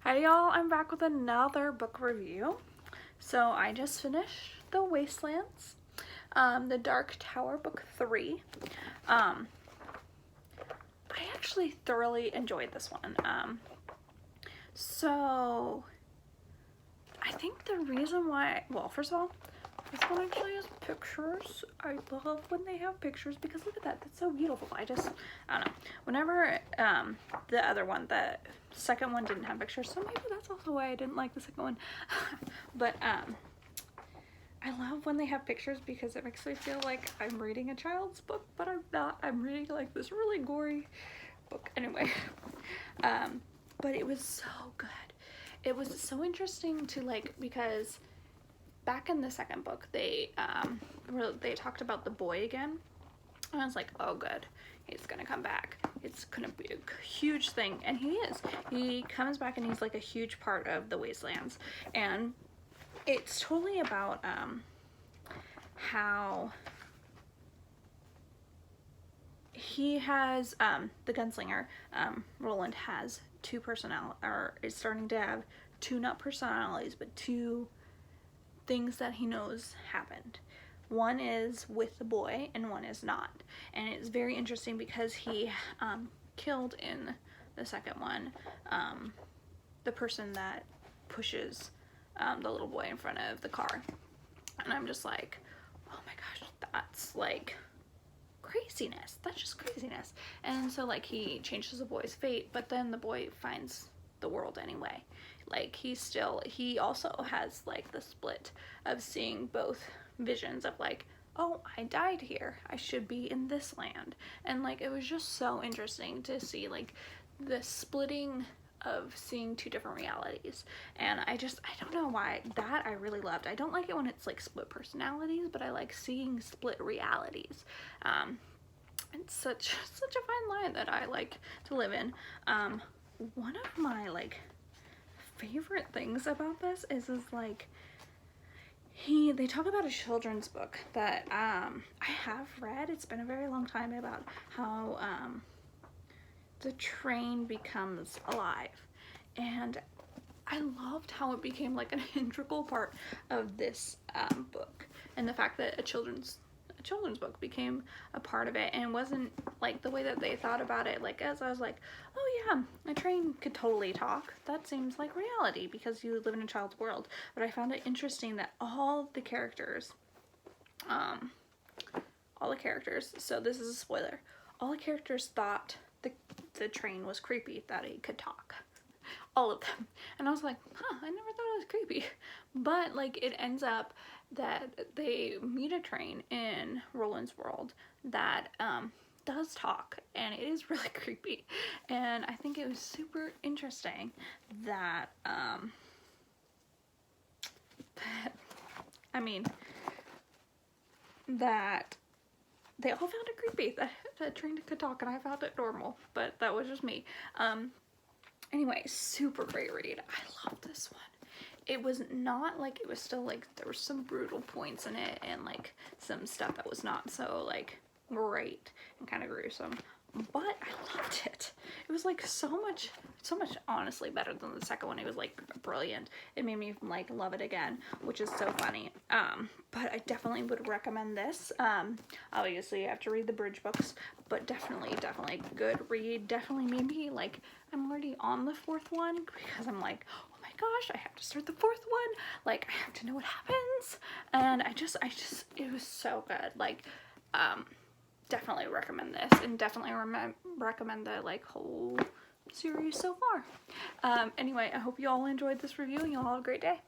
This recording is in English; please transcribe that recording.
Hi y'all, I'm back with another book review. So I just finished the Wastelands, the Dark Tower book 3. I actually thoroughly enjoyed this one. So I think the reason why, well, first of all, this one actually has pictures. I love when they have pictures because look at that, that's so beautiful. I don't know. Whenever the other one, the second one didn't have pictures, so maybe that's also why I didn't like the second one. But I love when they have pictures because it makes me feel like I'm reading a child's book, but I'm not. I'm reading like this really gory book. Anyway, but it was so good. It was so interesting to because back in the second book, they talked about the boy again, and I was like, oh good, he's gonna come back. It's gonna be a huge thing, and he is. He comes back, and he's like a huge part of the Wastelands, and it's totally about how he has the gunslinger Roland has two personalities, or is starting to have two, not personalities, but two things that he knows happened. One is with the boy and one is not, and it's very interesting because he killed in the second one the person that pushes the little boy in front of the car, and I'm just like, oh my gosh, that's like craziness. That's just craziness. And so like he changes the boy's fate, but then the boy finds the world anyway. Like he also has like the split of seeing both visions of like, oh, I died here, I should be in this land. And like it was just so interesting to see like the splitting of seeing two different realities. And I don't know why, that I really loved. I don't like it when it's like split personalities, but I like seeing split realities. It's such a fine line that I like to live in. One of my like favorite things about this is like they talk about a children's book that I have read. It's been a very long time, about how the train becomes alive, and I loved how it became like an integral part of this book, and the fact that a children's book became a part of it, and wasn't like the way that they thought about it. Like, as I was like, oh yeah, a train could totally talk. That seems like reality because you live in a child's world. But I found it interesting that all the characters, so this is a spoiler, all the characters thought the train was creepy, that it could talk. All of them. And I was like, huh, I never thought it was creepy. But like it ends up that they meet a train in Roland's world that does talk, and it is really creepy. And I think it was super interesting that that they all found it creepy that a train could talk, and I found it normal, but that was just me. Anyway, super great read. I love this one. It was not like, it was still like, there were some brutal points in it, and like some stuff that was not so like great and kind of gruesome, but I loved it. It was like so much honestly better than the second one. It was like brilliant. It made me like love it again, which is so funny. But I definitely would recommend this. Obviously you have to read the bridge books, but definitely a good read. Definitely made me like, I'm already on the fourth one because I'm like, oh my gosh, I have to start the fourth one. Like, I have to know what happens. And I just, it was so good. Like, definitely recommend this, and definitely recommend the like whole series so far. Anyway, I hope you all enjoyed this review, and you'll all have a great day.